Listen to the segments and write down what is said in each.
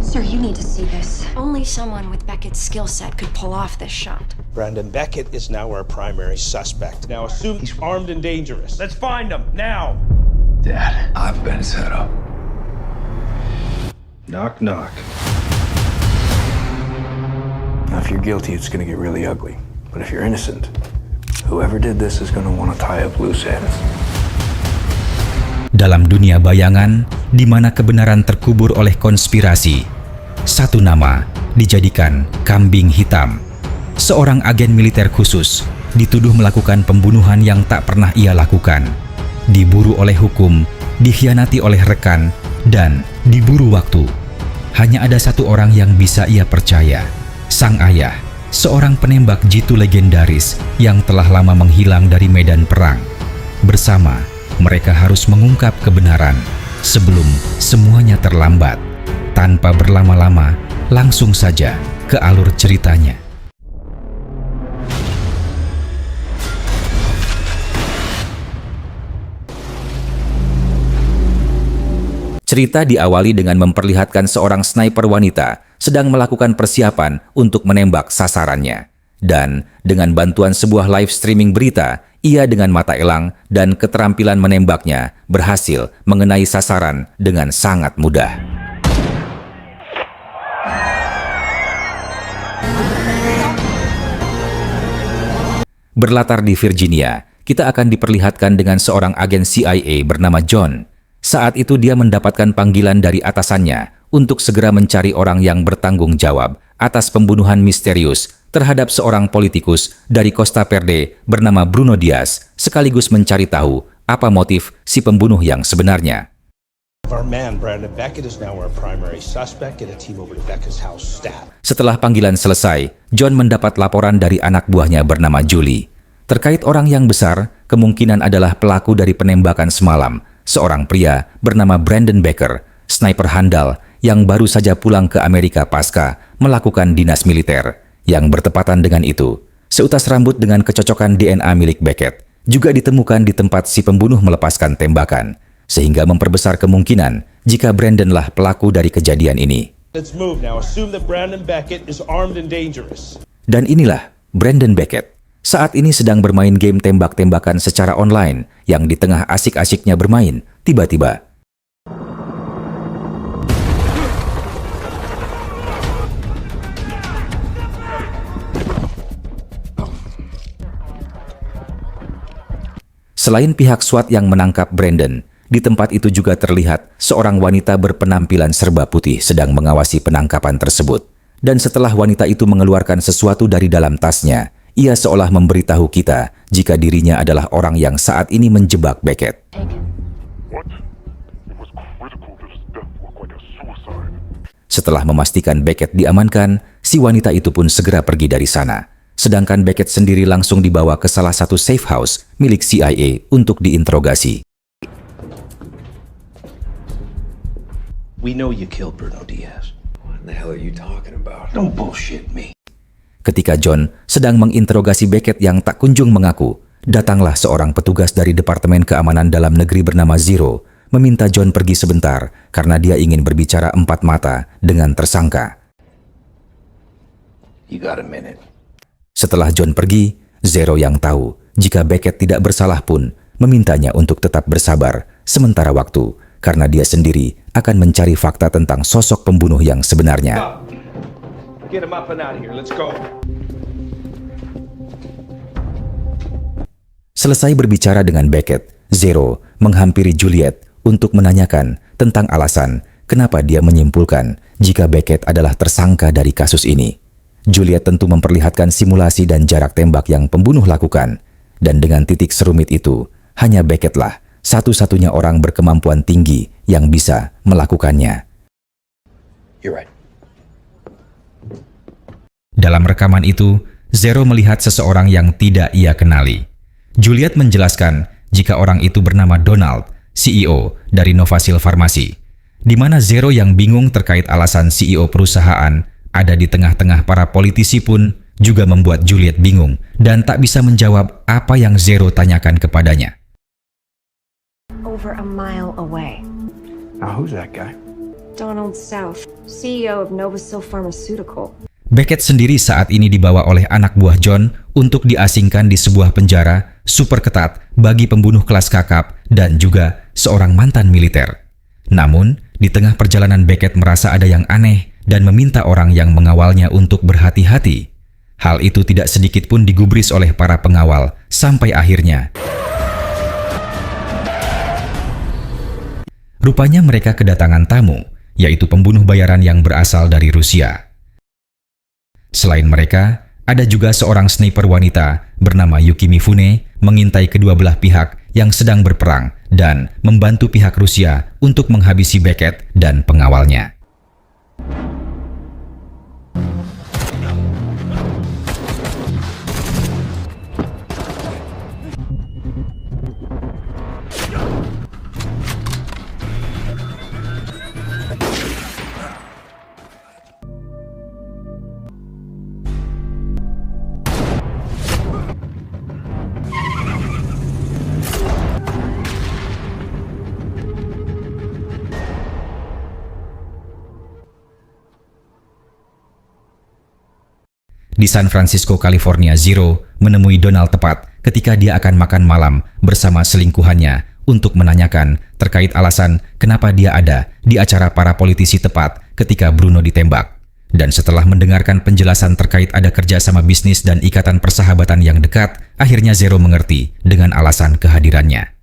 Sir, you need to see this. Only someone with Beckett's skill set could pull off this shot. Brandon Beckett is now our primary suspect. Now assume he's armed and dangerous. Let's find him, now! Dad, I've been set up. Knock, knock. Now, if you're guilty, it's gonna get really ugly. But if you're innocent, whoever did this is gonna want to tie up loose ends. Dalam dunia bayangan, di mana kebenaran terkubur oleh konspirasi, satu nama dijadikan kambing hitam. Seorang agen militer khusus dituduh melakukan pembunuhan yang tak pernah ia lakukan. Diburu oleh hukum, dikhianati oleh rekan, dan diburu waktu. Hanya ada satu orang yang bisa ia percaya, sang ayah, seorang penembak jitu legendaris yang telah lama menghilang dari medan perang. Bersama, mereka harus mengungkap kebenaran sebelum semuanya terlambat. Tanpa berlama-lama, langsung saja ke alur ceritanya. Cerita diawali dengan memperlihatkan seorang sniper wanita sedang melakukan persiapan untuk menembak sasarannya. Dan dengan bantuan sebuah live streaming berita, ia dengan mata elang dan keterampilan menembaknya berhasil mengenai sasaran dengan sangat mudah. Berlatar di Virginia, kita akan diperlihatkan dengan seorang agen CIA bernama John. Saat itu dia mendapatkan panggilan dari atasannya untuk segera mencari orang yang bertanggung jawab atas pembunuhan misterius terhadap seorang politikus dari Costa Verde bernama Bruno Diaz, sekaligus mencari tahu apa motif si pembunuh yang sebenarnya. Our man, Brandon Beckett, is now our primary suspect. Get a team over to Beckett's house stat. Setelah panggilan selesai, John mendapat laporan dari anak buahnya bernama Julie. Terkait orang yang besar, kemungkinan adalah pelaku dari penembakan semalam, seorang pria bernama Brandon Becker, sniper handal yang baru saja pulang ke Amerika pasca melakukan dinas militer. Yang bertepatan dengan itu, seutas rambut dengan kecocokan DNA milik Beckett juga ditemukan di tempat si pembunuh melepaskan tembakan, sehingga memperbesar kemungkinan jika Brandonlah pelaku dari kejadian ini. Let's move now. Assume that Brandon Beckett is armed and dangerous. Dan inilah Brandon Beckett. Saat ini sedang bermain game tembak-tembakan secara online yang di tengah asik-asiknya bermain, tiba-tiba selain pihak SWAT yang menangkap Brandon, di tempat itu juga terlihat seorang wanita berpenampilan serba putih sedang mengawasi penangkapan tersebut. Dan setelah wanita itu mengeluarkan sesuatu dari dalam tasnya, ia seolah memberitahu kita jika dirinya adalah orang yang saat ini menjebak Beckett. Setelah memastikan Beckett diamankan, si wanita itu pun segera pergi dari sana. Sedangkan Beckett sendiri langsung dibawa ke salah satu safe house milik CIA untuk diinterogasi. We know you killed Bruno Diaz. What the hell are you talking about? Don't bullshit me. Ketika John sedang menginterogasi Beckett yang tak kunjung mengaku, datanglah seorang petugas dari Departemen Keamanan Dalam Negeri bernama Zero, meminta John pergi sebentar karena dia ingin berbicara empat mata dengan tersangka. You got a minute. Setelah John pergi, Zero yang tahu jika Beckett tidak bersalah pun memintanya untuk tetap bersabar sementara waktu karena dia sendiri akan mencari fakta tentang sosok pembunuh yang sebenarnya. Get him up and out of here. Let's go. Selesai berbicara dengan Beckett, Zero menghampiri Juliet untuk menanyakan tentang alasan kenapa dia menyimpulkan jika Beckett adalah tersangka dari kasus ini. Juliet tentu memperlihatkan simulasi dan jarak tembak yang pembunuh lakukan, dan dengan titik serumit itu, hanya Beckettlah satu-satunya orang berkemampuan tinggi yang bisa melakukannya. You're right. Dalam rekaman itu, Zero melihat seseorang yang tidak ia kenali. Juliet menjelaskan jika orang itu bernama Donald, CEO dari Novasil Farmasi, di mana Zero yang bingung terkait alasan CEO perusahaan ada di tengah-tengah para politisi pun juga membuat Juliet bingung dan tak bisa menjawab apa yang Zero tanyakan kepadanya. Over a mile away. Now, who's that guy? Donald South, CEO of Novosil Pharmaceutical. Beckett sendiri saat ini dibawa oleh anak buah John untuk diasingkan di sebuah penjara super ketat bagi pembunuh kelas kakap dan juga seorang mantan militer. Namun, di tengah perjalanan Beckett merasa ada yang aneh dan meminta orang yang mengawalnya untuk berhati-hati. Hal itu tidak sedikit pun digubris oleh para pengawal sampai akhirnya rupanya mereka kedatangan tamu, yaitu pembunuh bayaran yang berasal dari Rusia. Selain mereka, ada juga seorang sniper wanita bernama Yuki Mifune mengintai kedua belah pihak yang sedang berperang dan membantu pihak Rusia untuk menghabisi Beckett dan pengawalnya. Di San Francisco, California, Zero menemui Donald tepat ketika dia akan makan malam bersama selingkuhannya untuk menanyakan terkait alasan kenapa dia ada di acara para politisi tepat ketika Bruno ditembak. Dan setelah mendengarkan penjelasan terkait ada kerjasama bisnis dan ikatan persahabatan yang dekat, akhirnya Zero mengerti dengan alasan kehadirannya.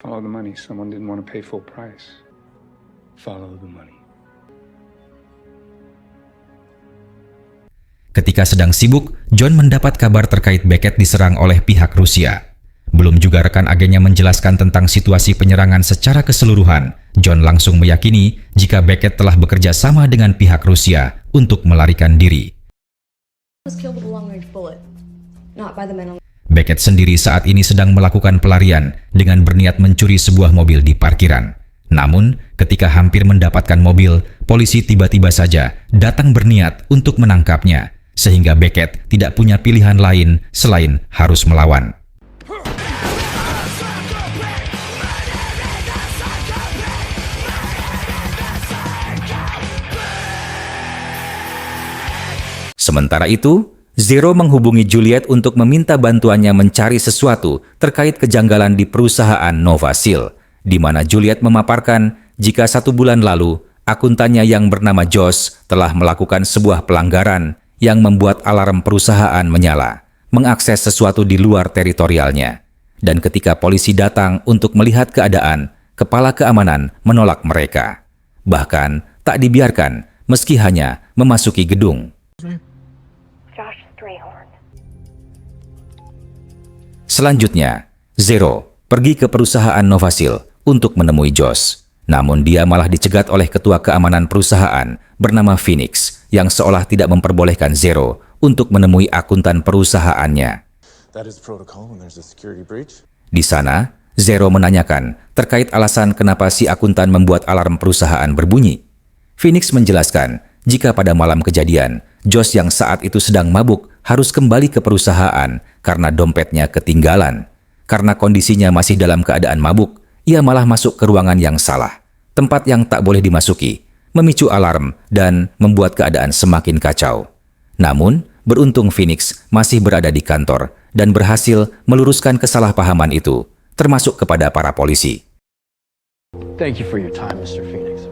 Follow the money. Someone didn't want to pay full price. Follow the money. Ketika sedang sibuk, John mendapat kabar terkait Beckett diserang oleh pihak Rusia. Belum juga rekan agennya menjelaskan tentang situasi penyerangan secara keseluruhan, John langsung meyakini jika Beckett telah bekerja sama dengan pihak Rusia untuk melarikan diri. Beckett sendiri saat ini sedang melakukan pelarian dengan berniat mencuri sebuah mobil di parkiran. Namun, ketika hampir mendapatkan mobil, polisi tiba-tiba saja datang berniat untuk menangkapnya, sehingga Beckett tidak punya pilihan lain selain harus melawan. Sementara itu, Zero menghubungi Juliet untuk meminta bantuannya mencari sesuatu terkait kejanggalan di perusahaan Novosil, di mana Juliet memaparkan jika 1 bulan lalu, akuntannya yang bernama Josh telah melakukan sebuah pelanggaran yang membuat alarm perusahaan menyala, mengakses sesuatu di luar teritorialnya. Dan ketika polisi datang untuk melihat keadaan, kepala keamanan menolak mereka. Bahkan tak dibiarkan meski hanya memasuki gedung. Selanjutnya, Zero pergi ke perusahaan Novosil untuk menemui Josh. Namun dia malah dicegat oleh ketua keamanan perusahaan bernama Phoenix yang seolah tidak memperbolehkan Zero untuk menemui akuntan perusahaannya. Di sana, Zero menanyakan terkait alasan kenapa si akuntan membuat alarm perusahaan berbunyi. Phoenix menjelaskan jika pada malam kejadian, Josh yang saat itu sedang mabuk harus kembali ke perusahaan karena dompetnya ketinggalan. Karena kondisinya masih dalam keadaan mabuk, ia malah masuk ke ruangan yang salah, tempat yang tak boleh dimasuki, memicu alarm dan membuat keadaan semakin kacau. Namun, beruntung Phoenix masih berada di kantor dan berhasil meluruskan kesalahpahaman itu, termasuk kepada para polisi. Thank you for your time, Mr. Phoenix.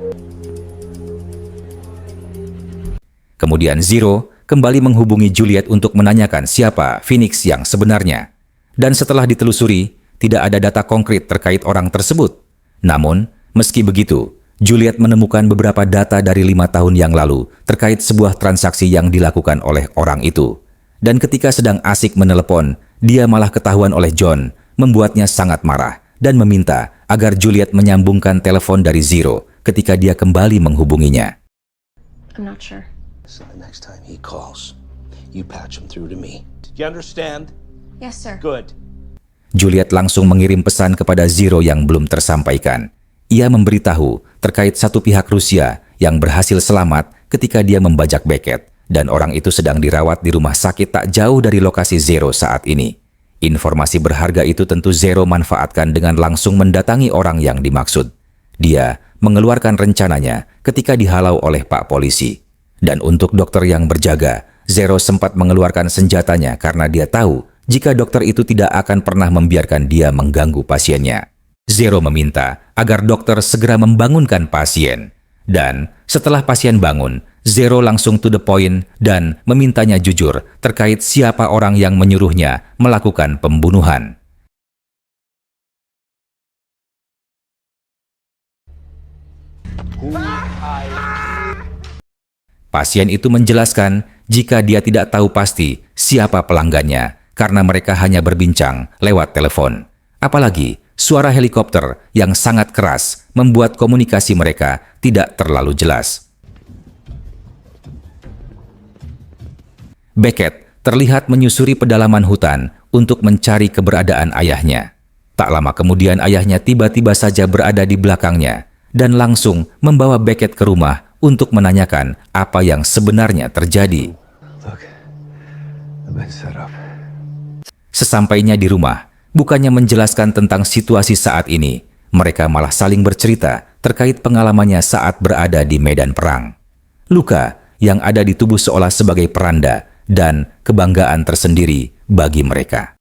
Kemudian Zero kembali menghubungi Juliet untuk menanyakan siapa Phoenix yang sebenarnya. Dan setelah ditelusuri, tidak ada data konkret terkait orang tersebut. Namun, meski begitu, Juliet menemukan beberapa data dari 5 tahun yang lalu terkait sebuah transaksi yang dilakukan oleh orang itu. Dan ketika sedang asik menelepon, dia malah ketahuan oleh John, membuatnya sangat marah dan meminta agar Juliet menyambungkan telepon dari Zero ketika dia kembali menghubunginya. I'm not sure. So the next time he calls, you patch him through to me. Did you understand? Yes, sir. Good. Juliet langsung mengirim pesan kepada Zero yang belum tersampaikan. Ia memberitahu terkait satu pihak Rusia yang berhasil selamat ketika dia membajak Beckett, dan orang itu sedang dirawat di rumah sakit tak jauh dari lokasi Zero saat ini. Informasi berharga itu tentu Zero manfaatkan dengan langsung mendatangi orang yang dimaksud. Dia mengeluarkan rencananya ketika dihalau oleh Pak Polisi. Dan untuk dokter yang berjaga, Zero sempat mengeluarkan senjatanya karena dia tahu jika dokter itu tidak akan pernah membiarkan dia mengganggu pasiennya. Zero meminta agar dokter segera membangunkan pasien. Dan setelah pasien bangun, Zero langsung to the point dan memintanya jujur terkait siapa orang yang menyuruhnya melakukan pembunuhan. Pasien itu menjelaskan jika dia tidak tahu pasti siapa pelanggannya karena mereka hanya berbincang lewat telepon. Apalagi suara helikopter yang sangat keras membuat komunikasi mereka tidak terlalu jelas. Beckett terlihat menyusuri pedalaman hutan untuk mencari keberadaan ayahnya. Tak lama kemudian ayahnya tiba-tiba saja berada di belakangnya dan langsung membawa Beckett ke rumah untuk menanyakan apa yang sebenarnya terjadi. Sesampainya di rumah, bukannya menjelaskan tentang situasi saat ini, mereka malah saling bercerita terkait pengalamannya saat berada di medan perang. Luka yang ada di tubuh seolah sebagai peranda dan kebanggaan tersendiri bagi mereka.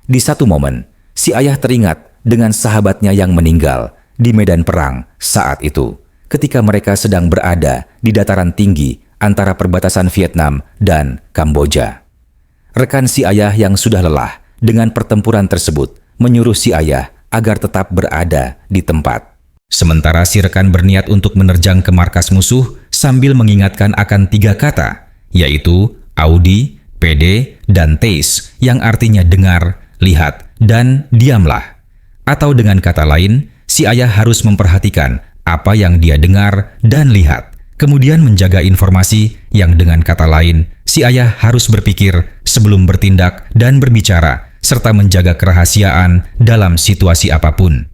Di satu momen, si ayah teringat dengan sahabatnya yang meninggal di medan perang saat itu, ketika mereka sedang berada di dataran tinggi antara perbatasan Vietnam dan Kamboja. Rekan si ayah yang sudah lelah dengan pertempuran tersebut menyuruh si ayah agar tetap berada di tempat. Sementara si rekan berniat untuk menerjang ke markas musuh sambil mengingatkan akan 3 kata, yaitu Audi, PD, dan Taste, yang artinya dengar, lihat, dan diamlah. Atau dengan kata lain, si ayah harus memperhatikan apa yang dia dengar dan lihat, kemudian menjaga informasi yang dengan kata lain, si ayah harus berpikir sebelum bertindak dan berbicara, serta menjaga kerahasiaan dalam situasi apapun.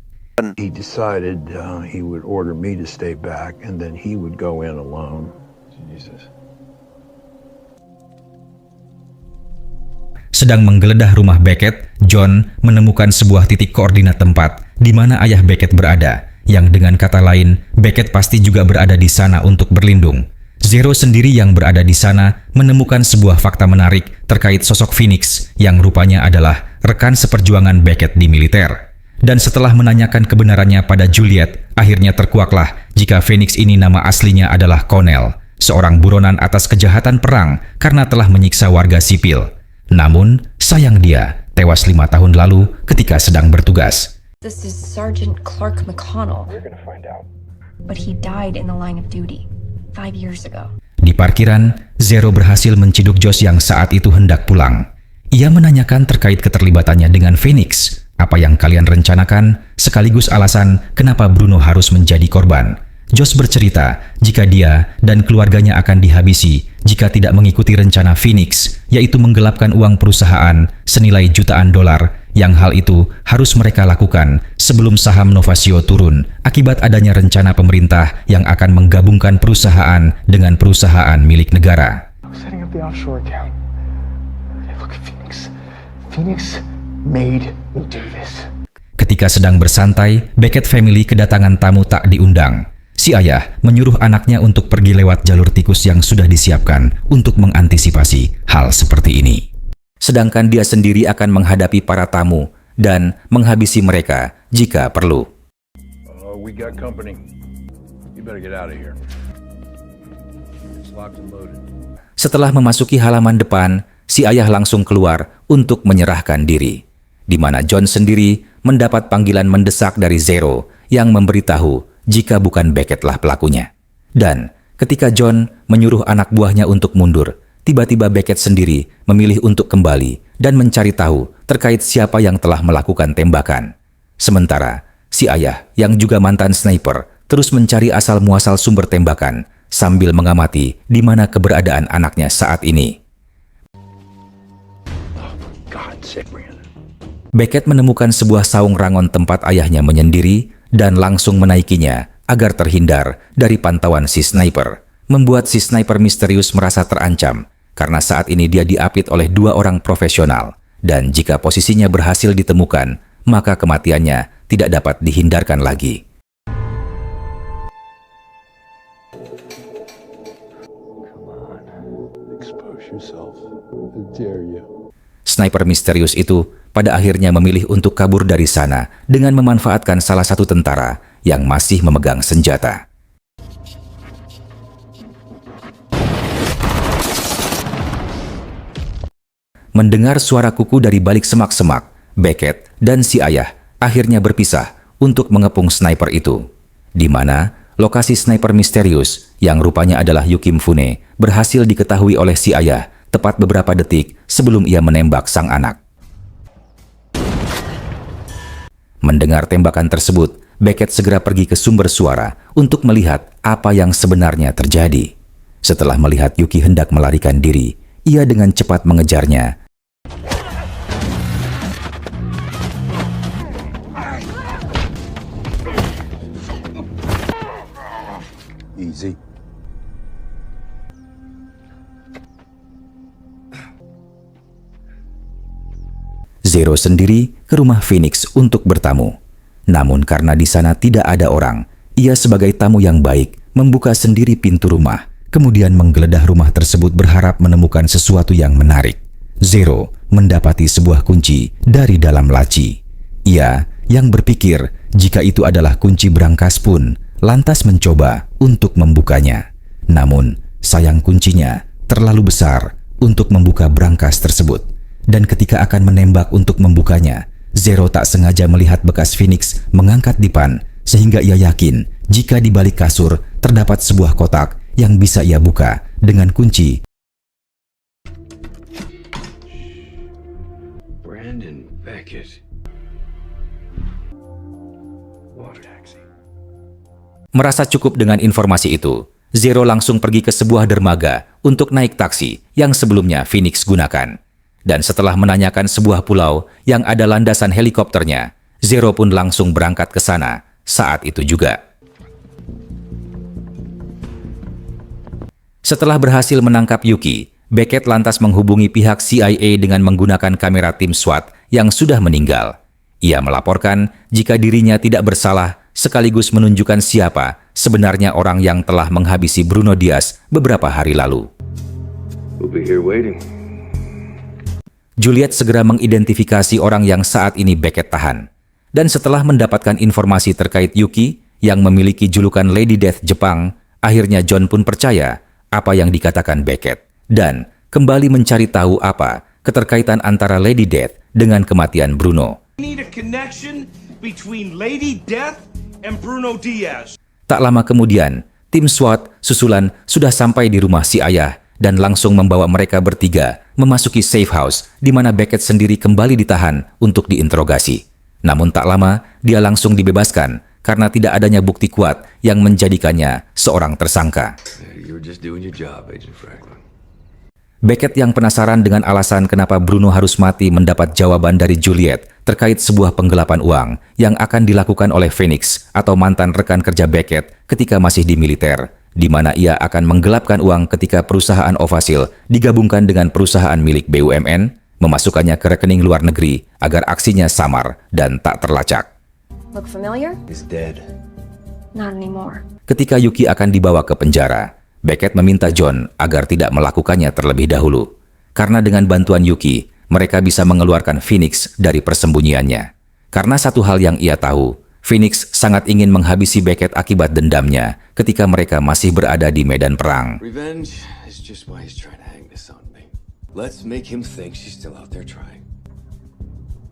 He decided he would order me to stay back and then he would go in alone. Jesus. Sedang menggeledah rumah Beckett, John menemukan sebuah titik koordinat tempat di mana ayah Beckett berada, yang dengan kata lain, Beckett pasti juga berada di sana untuk berlindung. Zero sendiri yang berada di sana menemukan sebuah fakta menarik terkait sosok Phoenix yang rupanya adalah rekan seperjuangan Beckett di militer. Dan setelah menanyakan kebenarannya pada Juliet, akhirnya terkuaklah jika Phoenix ini nama aslinya adalah Connell, seorang buronan atas kejahatan perang karena telah menyiksa warga sipil. Namun, sayang dia tewas 5 tahun lalu ketika sedang bertugas. This is Sergeant Clark McConnell. But he died in the line of duty 5 years ago. Di parkiran, Zero berhasil menciduk Josh yang saat itu hendak pulang. Ia menanyakan terkait keterlibatannya dengan Phoenix. Apa yang kalian rencanakan, sekaligus alasan kenapa Bruno harus menjadi korban. Josh bercerita jika dia dan keluarganya akan dihabisi jika tidak mengikuti rencana Phoenix, yaitu menggelapkan uang perusahaan senilai jutaan dolar, yang hal itu harus mereka lakukan sebelum saham Novasio turun akibat adanya rencana pemerintah yang akan menggabungkan perusahaan dengan perusahaan milik negara. Setting up the offshore account. Hey, look at Phoenix. Phoenix made me do this. Ketika sedang bersantai, Beckett family kedatangan tamu tak diundang. Si ayah menyuruh anaknya untuk pergi lewat jalur tikus yang sudah disiapkan untuk mengantisipasi hal seperti ini. Sedangkan dia sendiri akan menghadapi para tamu dan menghabisi mereka jika perlu. We got company. You better get out of here. It's locked and loaded. Setelah memasuki halaman depan, si ayah langsung keluar untuk menyerahkan diri, di mana John sendiri mendapat panggilan mendesak dari Zero yang memberitahu jika bukan Beckettlah pelakunya. Dan ketika John menyuruh anak buahnya untuk mundur, tiba-tiba Beckett sendiri memilih untuk kembali dan mencari tahu terkait siapa yang telah melakukan tembakan. Sementara si ayah yang juga mantan sniper terus mencari asal-muasal sumber tembakan sambil mengamati di mana keberadaan anaknya saat ini. Beckett menemukan sebuah saung rangon tempat ayahnya menyendiri dan langsung menaikinya agar terhindar dari pantauan si sniper, membuat si sniper misterius merasa terancam karena saat ini dia diapit oleh 2 orang profesional, dan jika posisinya berhasil ditemukan, maka kematiannya tidak dapat dihindarkan lagi. Sniper misterius itu pada akhirnya memilih untuk kabur dari sana dengan memanfaatkan salah satu tentara yang masih memegang senjata. Mendengar suara kuku dari balik semak-semak, Beckett dan si ayah akhirnya berpisah untuk mengepung sniper itu, di mana lokasi sniper misterius yang rupanya adalah Yuki Mifune berhasil diketahui oleh si ayah tepat beberapa detik sebelum ia menembak sang anak. Mendengar tembakan tersebut, Beckett segera pergi ke sumber suara untuk melihat apa yang sebenarnya terjadi. Setelah melihat Yuki hendak melarikan diri, ia dengan cepat mengejarnya. Easy. Zero sendiri ke rumah Phoenix untuk bertamu. Namun karena di sana tidak ada orang, ia sebagai tamu yang baik membuka sendiri pintu rumah, kemudian menggeledah rumah tersebut berharap menemukan sesuatu yang menarik. Zero mendapati sebuah kunci dari dalam laci. Ia yang berpikir jika itu adalah kunci brankas pun lantas mencoba untuk membukanya. Namun sayang kuncinya terlalu besar untuk membuka brankas tersebut. Dan ketika akan menembak untuk membukanya, Zero tak sengaja melihat bekas Phoenix mengangkat dipan, sehingga ia yakin jika di balik kasur terdapat sebuah kotak yang bisa ia buka dengan kunci. Brandon Beckett. Water taxi. Merasa cukup dengan informasi itu, Zero langsung pergi ke sebuah dermaga untuk naik taksi yang sebelumnya Phoenix gunakan. Dan setelah menanyakan sebuah pulau yang ada landasan helikopternya, Zero pun langsung berangkat ke sana saat itu juga. Setelah berhasil menangkap Yuki, Beckett lantas menghubungi pihak CIA dengan menggunakan kamera tim SWAT yang sudah meninggal. Ia melaporkan jika dirinya tidak bersalah sekaligus menunjukkan siapa sebenarnya orang yang telah menghabisi Bruno Diaz beberapa hari lalu. We'll be here waiting. Juliet segera mengidentifikasi orang yang saat ini Beckett tahan. Dan setelah mendapatkan informasi terkait Yuki yang memiliki julukan Lady Death Jepang, akhirnya John pun percaya apa yang dikatakan Beckett dan kembali mencari tahu apa keterkaitan antara Lady Death dengan kematian Bruno. Need a connection between Lady Death and Bruno Diaz. Tak lama kemudian, tim SWAT susulan sudah sampai di rumah si ayah dan langsung membawa mereka bertiga memasuki safe house di mana Beckett sendiri kembali ditahan untuk diinterogasi. Namun tak lama, dia langsung dibebaskan karena tidak adanya bukti kuat yang menjadikannya seorang tersangka. You were just doing your job, Agent Franklin. Beckett yang penasaran dengan alasan kenapa Bruno harus mati mendapat jawaban dari Juliet terkait sebuah penggelapan uang yang akan dilakukan oleh Phoenix atau mantan rekan kerja Beckett ketika masih di militer, di mana ia akan menggelapkan uang ketika perusahaan Ovasil digabungkan dengan perusahaan milik BUMN, memasukkannya ke rekening luar negeri agar aksinya samar dan tak terlacak. Look familiar? He's dead. Not anymore. Ketika Yuki akan dibawa ke penjara, Beckett meminta John agar tidak melakukannya terlebih dahulu. Karena dengan bantuan Yuki, mereka bisa mengeluarkan Phoenix dari persembunyiannya. Karena satu hal yang ia tahu, Phoenix sangat ingin menghabisi Beckett akibat dendamnya ketika mereka masih berada di medan perang. Revenge is just why he's trying to hang this on me. Let's make him think she's still out there trying.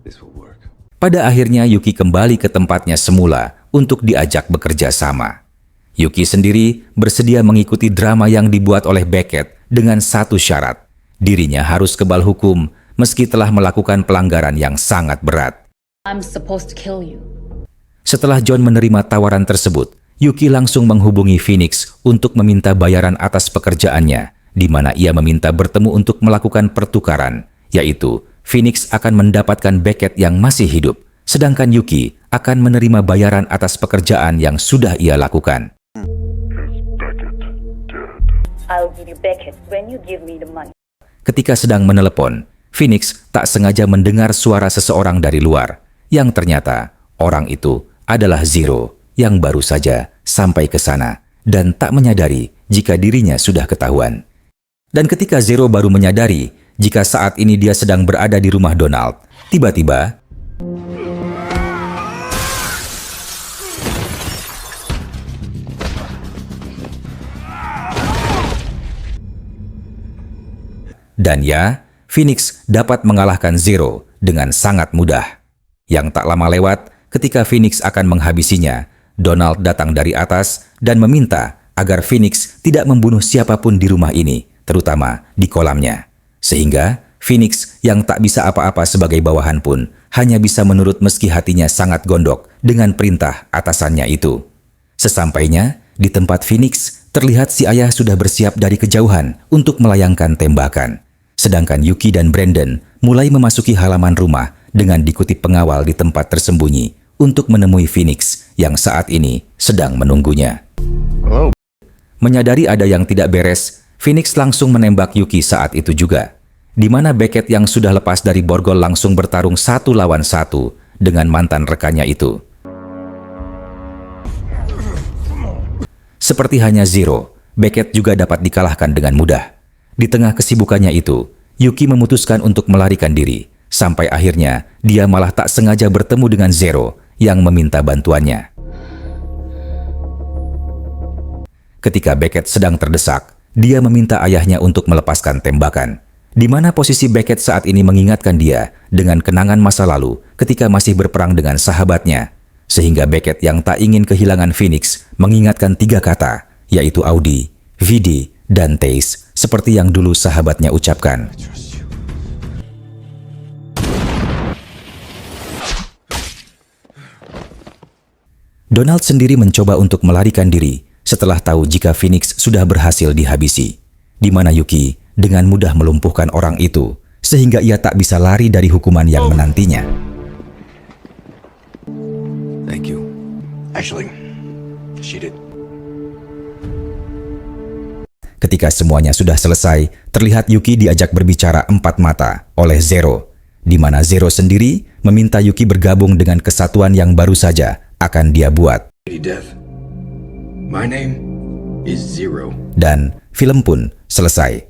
This will work. Pada akhirnya Yuki kembali ke tempatnya semula untuk diajak bekerja sama. Yuki sendiri bersedia mengikuti drama yang dibuat oleh Beckett dengan satu syarat. Dirinya harus kebal hukum meski telah melakukan pelanggaran yang sangat berat. I'm supposed to kill you. Setelah John menerima tawaran tersebut, Yuki langsung menghubungi Phoenix untuk meminta bayaran atas pekerjaannya, di mana ia meminta bertemu untuk melakukan pertukaran, yaitu Phoenix akan mendapatkan Beckett yang masih hidup, sedangkan Yuki akan menerima bayaran atas pekerjaan yang sudah ia lakukan. I'll give you Beckett when you give me the money. Ketika sedang menelepon, Phoenix tak sengaja mendengar suara seseorang dari luar, yang ternyata orang itu adalah Zero yang baru saja sampai ke sana dan tak menyadari jika dirinya sudah ketahuan. Dan ketika Zero baru menyadari jika saat ini dia sedang berada di rumah Donald, tiba-tiba dan ya, Phoenix dapat mengalahkan Zero dengan sangat mudah. Yang tak lama lewat, ketika Phoenix akan menghabisinya, Donald datang dari atas dan meminta agar Phoenix tidak membunuh siapapun di rumah ini, terutama di kolamnya. Sehingga Phoenix yang tak bisa apa-apa sebagai bawahan pun hanya bisa menurut meski hatinya sangat gondok dengan perintah atasannya itu. Sesampainya di tempat Phoenix, terlihat si ayah sudah bersiap dari kejauhan untuk melayangkan tembakan. Sedangkan Yuki dan Brandon mulai memasuki halaman rumah dengan dikutip pengawal di tempat tersembunyi untuk menemui Phoenix yang saat ini sedang menunggunya. Menyadari ada yang tidak beres, Phoenix langsung menembak Yuki saat itu juga, di mana Beckett yang sudah lepas dari borgol langsung bertarung 1 lawan 1 dengan mantan rekannya itu. Seperti hanya Zero, Beckett juga dapat dikalahkan dengan mudah. Di tengah kesibukannya itu, Yuki memutuskan untuk melarikan diri, sampai akhirnya dia malah tak sengaja bertemu dengan Zero yang meminta bantuannya. Ketika Beckett sedang terdesak, dia meminta ayahnya untuk melepaskan tembakan, di mana posisi Beckett saat ini mengingatkan dia dengan kenangan masa lalu ketika masih berperang dengan sahabatnya, sehingga Beckett yang tak ingin kehilangan Phoenix mengingatkan 3 kata, yaitu Audi, Vidi, dan Taze, seperti yang dulu sahabatnya ucapkan. Donald sendiri mencoba untuk melarikan diri setelah tahu jika Phoenix sudah berhasil dihabisi, di mana Yuki dengan mudah melumpuhkan orang itu, sehingga ia tak bisa lari dari hukuman yang menantinya. Thank you. Actually, she did. Ketika semuanya sudah selesai, terlihat Yuki diajak berbicara 4 mata oleh Zero, di mana Zero sendiri meminta Yuki bergabung dengan kesatuan yang baru saja akan dia buat. My name is Zero. Dan film pun selesai.